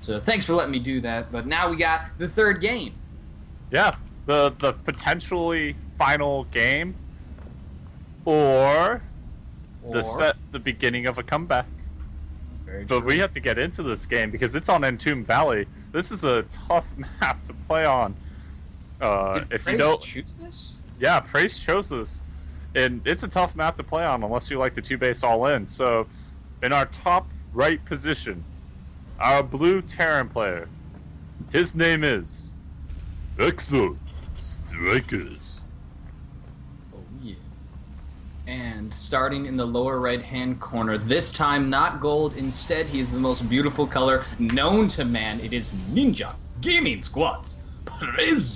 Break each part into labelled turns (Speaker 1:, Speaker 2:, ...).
Speaker 1: So thanks for letting me do that. But now we got the third game.
Speaker 2: Yeah, the potentially final game, or the beginning of a comeback.
Speaker 1: Very
Speaker 2: But
Speaker 1: true.
Speaker 2: we have to get into this game because it's on Entombed Valley. This is a tough map to play on.
Speaker 1: Did
Speaker 2: If
Speaker 1: Praise
Speaker 2: you don't,
Speaker 1: choose this?
Speaker 2: yeah, Praise chose this, and it's a tough map to play on unless you like to two-base all in. So, in our top right position, our blue Terran player, his name is xO.Strykerz.
Speaker 1: Oh, yeah. And starting in the lower right-hand corner, this time not gold. Instead, he is the most beautiful color known to man. It is Ninja Gaming Squad's Praise.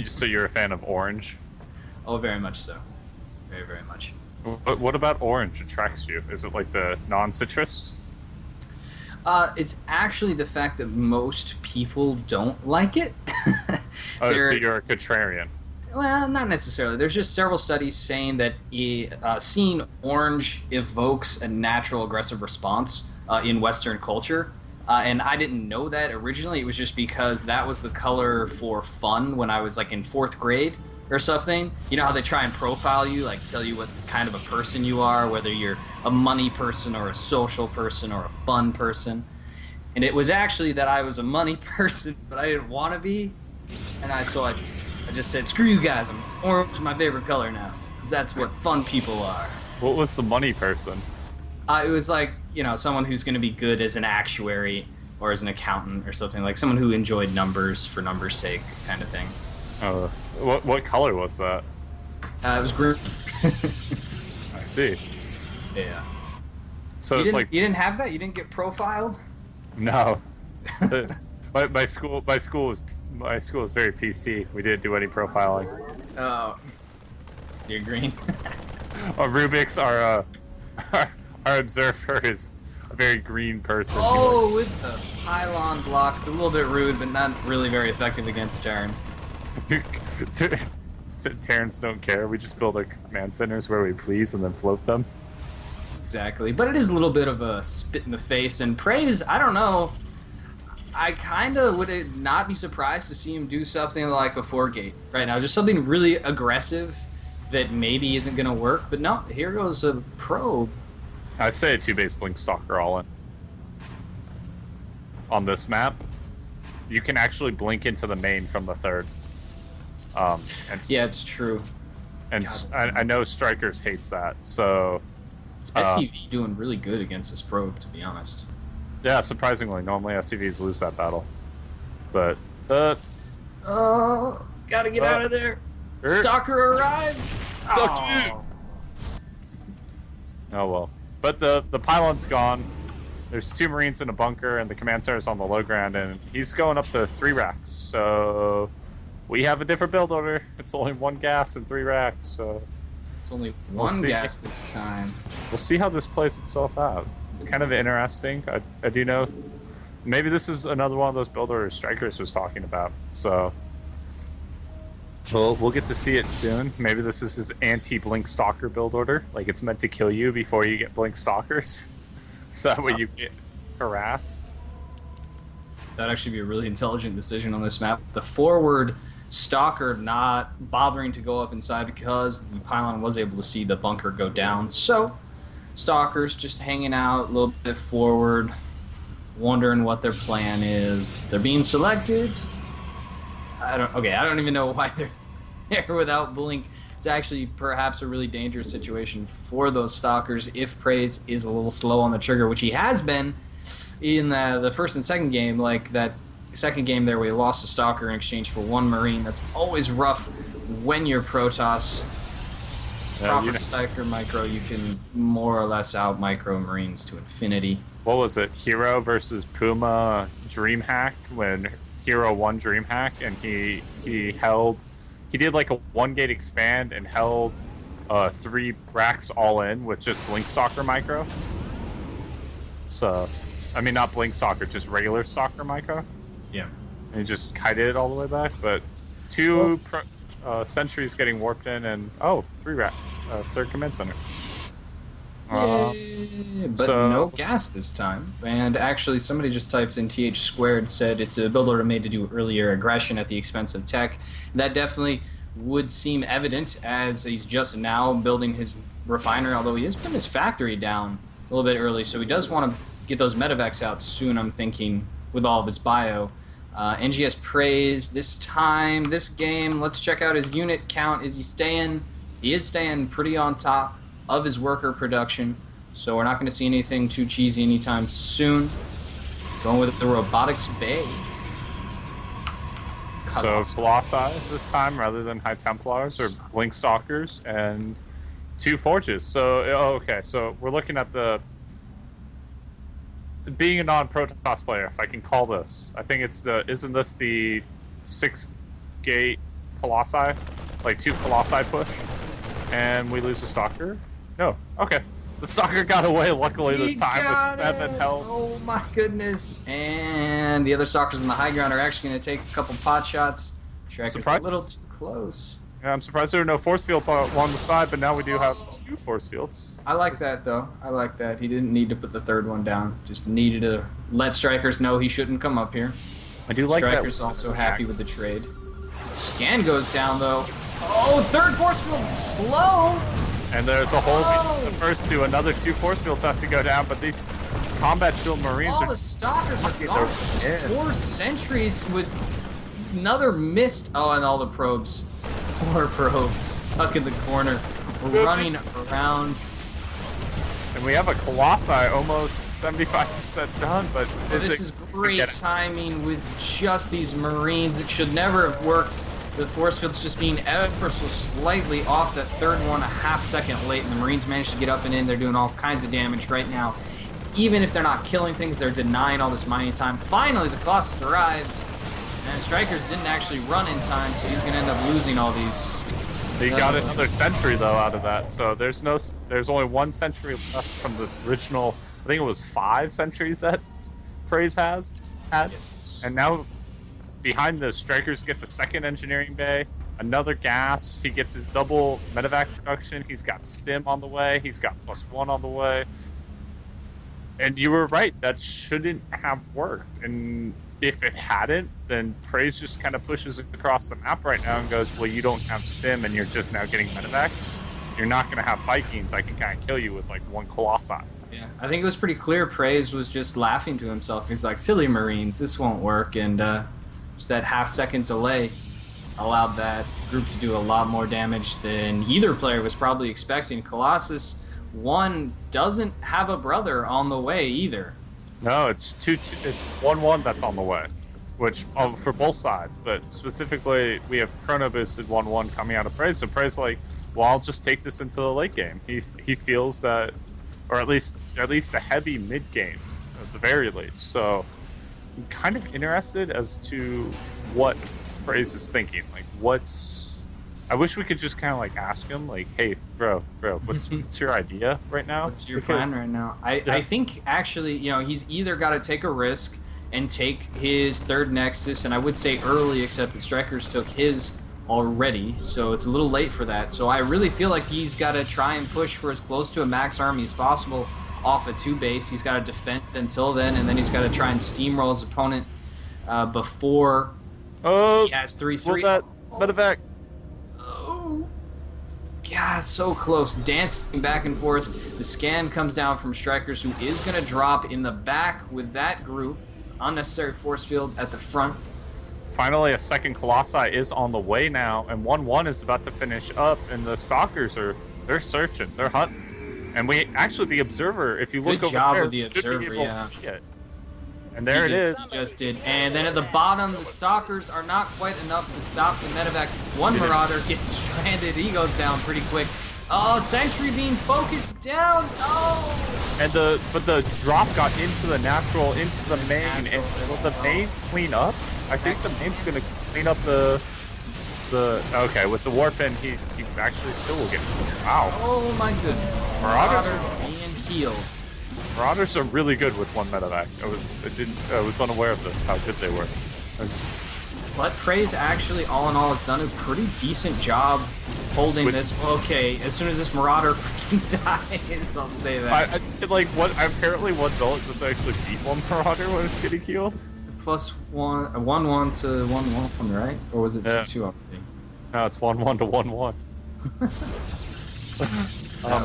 Speaker 2: So you're a fan of orange?
Speaker 1: Oh, very much so. Very, very much.
Speaker 2: What about orange attracts you? Is it like the non-citrus?
Speaker 1: It's actually the fact that most people don't like it.
Speaker 2: Oh, so you're a contrarian.
Speaker 1: Well, not necessarily. There's just several studies saying that seeing orange evokes a natural aggressive response in Western culture. And I didn't know that originally. It was just because that was the color for fun when I was like in 4th grade or something. You know how they try and profile you, like tell you what kind of a person you are, whether you're a money person or a social person or a fun person. And it was actually that I was a money person, but I didn't want to be. And I just said, screw you guys, orange is my favorite color now. Because that's what fun people are.
Speaker 2: What was the money person?
Speaker 1: It was like, someone who's going to be good as an actuary or as an accountant or something. Like someone who enjoyed numbers for numbers' sake kind of thing.
Speaker 2: What color was that?
Speaker 1: It was green.
Speaker 2: I see.
Speaker 1: Yeah.
Speaker 2: So it's like
Speaker 1: you didn't have that? You didn't get profiled?
Speaker 2: no. my school was very PC. We didn't do any profiling.
Speaker 1: Oh, you're green.
Speaker 2: Rubik's our observer is a very green person.
Speaker 1: Oh, with the pylon block. It's a little bit rude, but not really very effective against Terran.
Speaker 2: Terrans don't care. We just build our command centers where we please and then float them.
Speaker 1: Exactly. But it is a little bit of a spit in the face. And Praise, I don't know. I kind of would not be surprised to see him do something like a 4-gate right now. Just something really aggressive that maybe isn't going to work. But no, here goes a probe.
Speaker 2: I'd say a 2-base Blink Stalker all in. On this map, you can actually blink into the main from the 3rd.
Speaker 1: Yeah, it's true.
Speaker 2: And I know Strykers hates that, so...
Speaker 1: It's SCV doing really good against this probe, to be honest.
Speaker 2: Yeah, surprisingly. Normally SCVs lose that battle. But,
Speaker 1: oh, gotta get out of there. Stalker arrives.
Speaker 2: Stalker! Oh, well. But the pylon's gone. There's 2 Marines in a bunker, and the command center's on the low ground, and he's going up to 3 racks. So we have a different build order. It's only 1 gas and 3 racks, so...
Speaker 1: It's only one gas this time.
Speaker 2: We'll see how this plays itself out. It's kind of interesting. I do know... Maybe this is another one of those build orders Strykers was talking about, so... We'll get to see it soon. Maybe this is his anti-Blink Stalker build order. Like, it's meant to kill you before you get Blink Stalkers. So that way you get harass.
Speaker 1: That'd actually be a really intelligent decision on this map. The forward Stalker not bothering to go up inside because the pylon was able to see the bunker go down. So, Stalkers just hanging out a little bit forward, wondering what their plan is. They're being selected. I don't even know why they're there without Blink. It's actually perhaps a really dangerous situation for those Stalkers if Praise is a little slow on the trigger, which he has been in the first and second game. Like that second game there, we lost a Stalker in exchange for 1 Marine. That's always rough when you're Protoss. Proper Stryker micro, you can more or less out micro Marines to infinity.
Speaker 2: What was it? Hero versus Puma DreamHack when Hero won DreamHack and he did like a 1-gate expand and held 3 racks all in with just Blink Stalker micro. So, I mean, not Blink Stalker, just regular Stalker micro.
Speaker 1: Yeah.
Speaker 2: And he just kited it all the way back. But 2 sentries getting warped in and, 3 racks. 3rd command center.
Speaker 1: Yay! But
Speaker 2: so-
Speaker 1: no gas this time. And actually, somebody just typed in TH squared, said it's a build order made to do earlier aggression at the expense of tech. That definitely would seem evident as he's just now building his refiner, although he is putting his factory down a little bit early, so he does want to get those medevacs out soon, I'm thinking, with all of his bio. ngs.Praiise, this time, this game, let's check out his unit count. Is he staying? He is staying pretty on top of his worker production, so we're not going to see anything too cheesy anytime soon. Going with the Robotics Bay.
Speaker 2: So Colossi this time rather than High Templars or Blink Stalkers and 2 Forges. So, okay, so we're looking at the... Being a non-Protoss player, if I can call this, I think it's the... Isn't this the 6-gate Colossi? Like 2 Colossi push? And we lose a Stalker? No. Okay. The Stalker got away, luckily, this time with 7 health.
Speaker 1: Oh my goodness. And the other Stalkers on the high ground are actually going to take a couple pot shots. Stryker's a little too close.
Speaker 2: Yeah, I'm surprised there are no force fields along the side, but now we do have 2 force fields.
Speaker 1: I like that, though. I like that. He didn't need to put the third one down. Just needed to let Strykerz know he shouldn't come up here.
Speaker 2: I do like that.
Speaker 1: Stryker's also happy with the trade. Scan goes down, though. Oh, third force field slow.
Speaker 2: And there's a hole. The first 2, another 2 force fields have to go down, but these combat shield marines
Speaker 1: all
Speaker 2: are...
Speaker 1: the Stalkers are gone. 4 sentries with another missed. Oh, and all the probes. 4 probes stuck in the corner, running around.
Speaker 2: And we have a Colossi almost 75% done, but
Speaker 1: this is great timing with just these marines. It should never have worked. The force field's just being ever so slightly off that third one, a half-second late, and the marines managed to get up and in. They're doing all kinds of damage right now. Even if they're not killing things, they're denying all this mining time. Finally, the Colossus arrives, and Strykerz didn't actually run in time, so he's going to end up losing all these.
Speaker 2: He got another sentry though out of that, so there's only 1 sentry left from the original. I think it was 5 sentries that Praiise had,
Speaker 1: Yes.
Speaker 2: and now behind the Strykerz gets a 2nd engineering bay, another gas. He gets his double medevac production. He's got stim on the way. He's got +1 on the way. And you were right, that shouldn't have worked. And if it hadn't, then Praiise just kind of pushes it across the map right now and goes, well, you don't have stim and you're just now getting medevacs. You're not going to have Vikings. I can kind of kill you with like 1 Colossi.
Speaker 1: Yeah, I think it was pretty clear Praiise was just laughing to himself. He's like, silly marines, this won't work. And just that half-second delay allowed that group to do a lot more damage than either player was probably expecting. Colossus, 1, doesn't have a brother on the way either.
Speaker 2: No, it's 1-1 that's on the way, which for both sides. But specifically, we have chrono boosted 1-1 coming out of Praiise. So Praiise like, well, I'll just take this into the late game. He feels that, or at least a heavy mid game, at the very least. So I'm kind of interested as to what Praiise is thinking. Like, I wish we could just kind of like ask him, like, "Hey, bro, what's your idea right now?
Speaker 1: What's your plan right now?" I think actually, he's either got to take a risk and take his 3rd Nexus, and I would say early, except that Strykerz took his already, so it's a little late for that. So I really feel like he's got to try and push for as close to a max army as possible off a 2 base. He's got to defend until then, and then he's got to try and steamroll his opponent before he has 3-3.
Speaker 2: That medevac.
Speaker 1: Oh, God, so close. Dancing back and forth. The scan comes down from Strykerz, who is going to drop in the back with that group. Unnecessary force field at the front.
Speaker 2: Finally, a 2nd Colossi is on the way now, and 1-1 is about to finish up, and the Stalkers they're searching, they're hunting. And the Observer, if you look over there,
Speaker 1: the Observer,
Speaker 2: should be able to see it. And there it is.
Speaker 1: Just did. And then at the bottom, the Stalkers are not quite enough to stop the medevac. 1 Marauder gets stranded. He goes down pretty quick. Oh, Sentry being focused down. Oh!
Speaker 2: And but the drop got into the main. And will the main clean up? I think the main's going to clean up the okay, with the warp in, he actually still will get it. Wow.
Speaker 1: Oh my goodness.
Speaker 2: Marauder
Speaker 1: being healed.
Speaker 2: Marauders are really good with 1 medevac. I was unaware of this, how good they were.
Speaker 1: But Praiise actually, all in all, has done a pretty decent job holding this. Okay, as soon as this Marauder freaking dies, I'll say that.
Speaker 2: I feel like apparently one Zealot doesn't actually beat one Marauder when it's getting healed.
Speaker 1: Plus 1-1 to 1-1, right? Or was it 2-2?
Speaker 2: No, it's 1-1 to 1-1.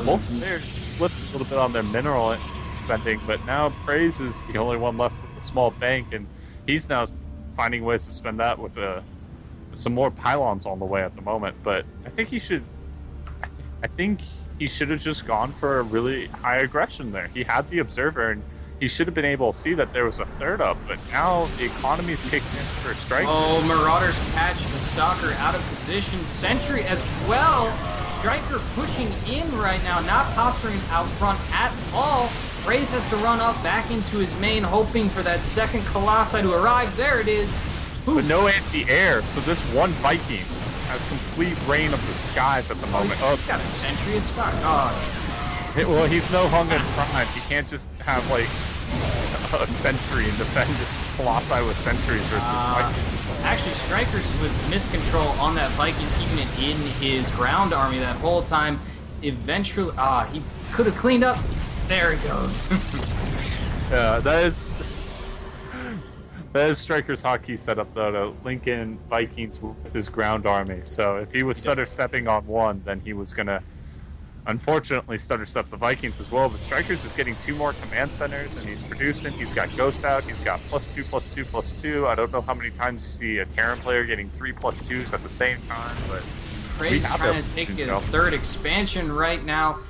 Speaker 2: Both players slipped a little bit on their mineral spending, but now Praiise is the only one left with a small bank, and he's now finding ways to spend that with some more pylons on the way at the moment. But I think he should. I think he should have just gone for a really high aggression there. He had the observer, and he should have been able to see that there was a third up. But now the economy's kicked in for Stryker.
Speaker 1: Oh, Marauders catch the Stalker out of position. Sentry as well. Stryker pushing in right now, not posturing out front at all. Praiise has to run up back into his main, hoping for that second Colossi to arrive. There it is. Oof.
Speaker 2: But no anti-air, so this one Viking has complete reign of the skies at the moment.
Speaker 1: He's got a Sentry, it's fine. Oh.
Speaker 2: Well, he's no Hung in Prime. He can't just have, like, a Sentry and defend Colossi with Sentries versus Vikings.
Speaker 1: Actually, Strykerz with miscontrol on that Viking, even in his ground army that whole time. Eventually, he could have cleaned up. There he goes.
Speaker 2: Yeah, that is Stryker's hotkey setup, though, to link in Vikings with his ground army. So if he was stutter stepping on one, then he was gonna, unfortunately, stutter step the Vikings as well. But Stryker's is getting 2 more command centers, and he's producing. He's got Ghost out. He's got +2, +2, +2. I don't know how many times you see a Terran player getting 3 +2s at the same time, but
Speaker 1: Praiise trying to take his third expansion right now.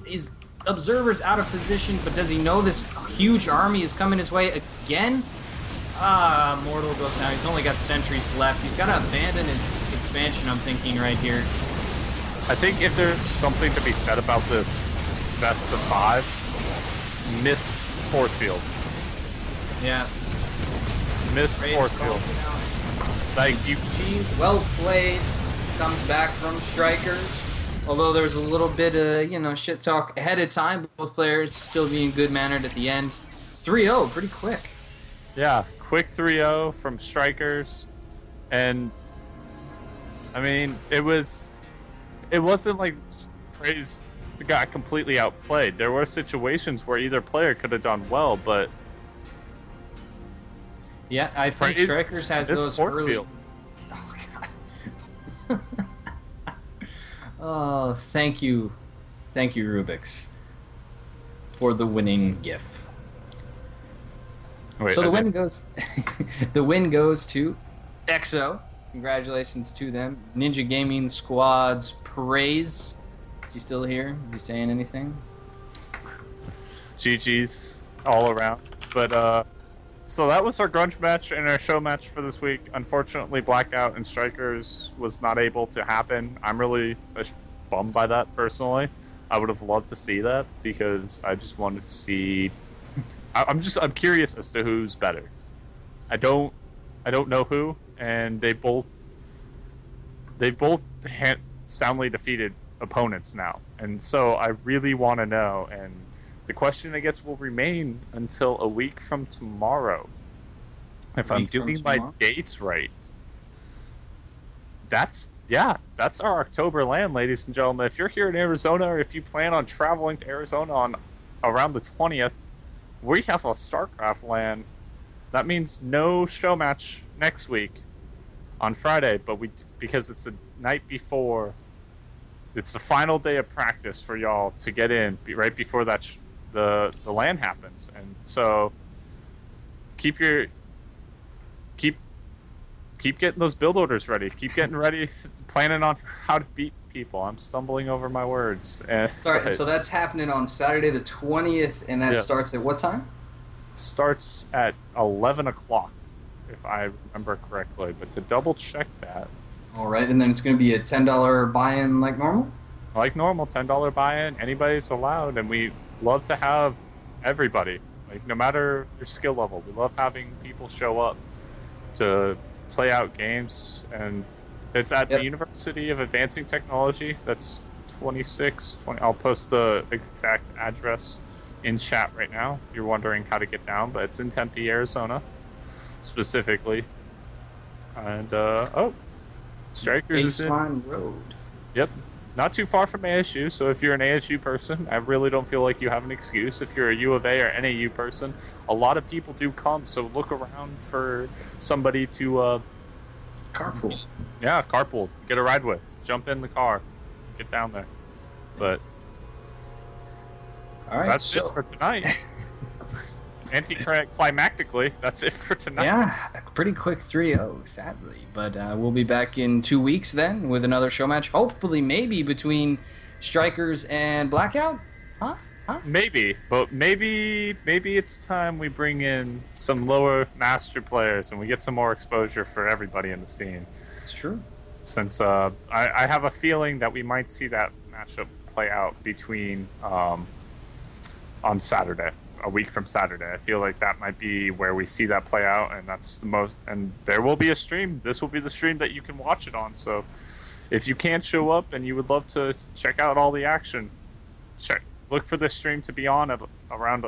Speaker 1: His observer's out of position, but does he know this huge army is coming his way again? Mortal goes now. He's only got sentries left. He's got to abandon his expansion, I'm thinking, right here.
Speaker 2: I think if there's something to be said about this best of 5, miss force fields.
Speaker 1: Yeah.
Speaker 2: Miss force fields. Like, you...
Speaker 1: Well played. Comes back from Strikers. Although there was a little bit of, shit talk ahead of time, both players still being good-mannered at the end. 3-0, pretty quick.
Speaker 2: Yeah, quick 3-0 from Strikers. And, I mean, it wasn't like Praiise got completely outplayed. There were situations where either player could have done well, but...
Speaker 1: Yeah, I think Strikers has those early...
Speaker 2: field.
Speaker 1: Oh, God. Oh, thank you. Thank you, Rubix, for the winning GIF.
Speaker 2: Wait,
Speaker 1: so the win goes the win goes to xO. Congratulations to them. Ninja Gaming Squad's Praise. Is he still here? Is he saying anything?
Speaker 2: GG's all around. But so that was our grunge match and our show match for this week. Unfortunately, Blackout and Strikers was not able to happen. I'm really bummed by that personally. I would have loved to see that because I just wanted to see. I'm curious as to who's better. I don't know who, and they both soundly defeated opponents now, and so I really want to know. And the question, I guess, will remain until a week from tomorrow. If I'm doing my dates right, that's our October LAN, ladies and gentlemen. If you're here in Arizona, or if you plan on traveling to Arizona on around the 20th, we have a StarCraft LAN. That means no show match next week on Friday, but because it's the night before, it's the final day of practice for y'all to get in right before that the LAN happens. And so keep getting those build orders ready. Keep getting ready, planning on how to beat people. I'm stumbling over my words.
Speaker 1: Sorry, so that's happening on Saturday the 20th, and that starts at what time?
Speaker 2: Starts at 11 o'clock, if I remember correctly. But to double check that.
Speaker 1: All right, and then it's going to be a $10 buy-in like normal?
Speaker 2: Like normal, $10 buy-in. Anybody's allowed, and we love to have everybody. Like, no matter your skill level, we love having people show up to play out games. And it's at the University of Advancing Technology. That's 2620. I'll post the exact address in chat right now if you're wondering how to get down, but it's in Tempe, Arizona, specifically. And oh, Strikers is in.
Speaker 1: Baseline Road.
Speaker 2: Yep. Not too far from ASU, so if you're an ASU person, I really don't feel like you have an excuse. If you're a U of A or NAU person, a lot of people do come, so look around for somebody to,
Speaker 1: Carpool.
Speaker 2: yeah, carpool, get a ride with. Jump in the car, get down there. But
Speaker 1: All right,
Speaker 2: that's it for tonight. Anticlimactically, that's it for tonight.
Speaker 1: Yeah, a pretty quick 3-0, sadly. But we'll be back in 2 weeks then with another show match. Hopefully, maybe between SC2 and Blackout? Huh?
Speaker 2: Maybe, but maybe it's time we bring in some lower master players and we get some more exposure for everybody in the scene.
Speaker 1: It's true.
Speaker 2: Since I have a feeling that we might see that matchup play out between on Saturday, a week from Saturday. I feel like that might be where we see that play out, and that's the most. And there will be a stream. This will be the stream that you can watch it on. So, if you can't show up and you would love to check out all the action, look for this stream to be on at around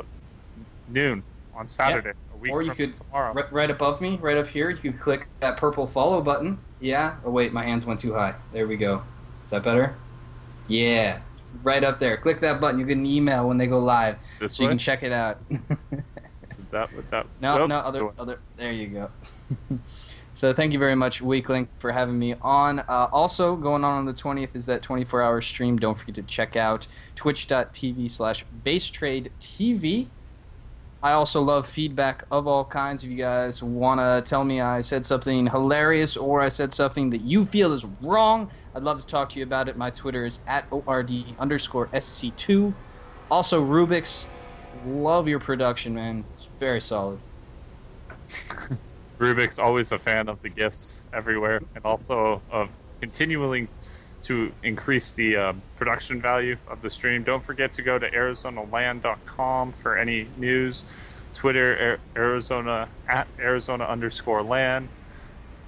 Speaker 2: noon on Saturday.
Speaker 1: Yeah.
Speaker 2: A week
Speaker 1: or you
Speaker 2: from
Speaker 1: could
Speaker 2: tomorrow.
Speaker 1: right above me, right up here. You can click that purple follow button. Yeah. Oh wait, my hands went too high. There we go. Is that better? Yeah. Right up there. Click that button. You get an email when they go live,
Speaker 2: This
Speaker 1: so you
Speaker 2: way?
Speaker 1: can check it out.
Speaker 2: Is that what that?
Speaker 1: No,
Speaker 2: Nope.
Speaker 1: other. There you go. So thank you very much, Weaklink, for having me on. Also, going on the 20th is that 24-hour stream. Don't forget to check out twitch.tv/BaseTradeTV. I also love feedback of all kinds. If you guys want to tell me I said something hilarious or I said something that you feel is wrong, I'd love to talk to you about it. My Twitter is @ORD_SC2. Also, Rubik's, love your production, man. It's very solid.
Speaker 2: Rubik's always a fan of the gifts everywhere, and also of continuing to increase the production value of the stream. Don't forget to go to ArizonaLand.com for any news. Twitter, Arizona @Arizona_LAN.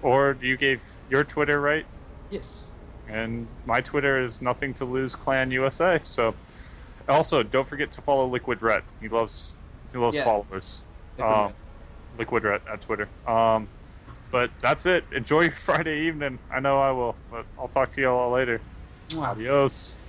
Speaker 2: Or you gave your Twitter, right?
Speaker 1: Yes.
Speaker 2: And my Twitter is Nothing to Lose Clan USA. So, also don't forget to follow Liquid Red. He loves
Speaker 1: Yeah.
Speaker 2: followers.
Speaker 1: Liquid Red.
Speaker 2: Liquid Red at Twitter. But that's it. Enjoy your Friday evening. I know I will, but I'll talk to you all later.
Speaker 1: Mwah.
Speaker 2: Adios.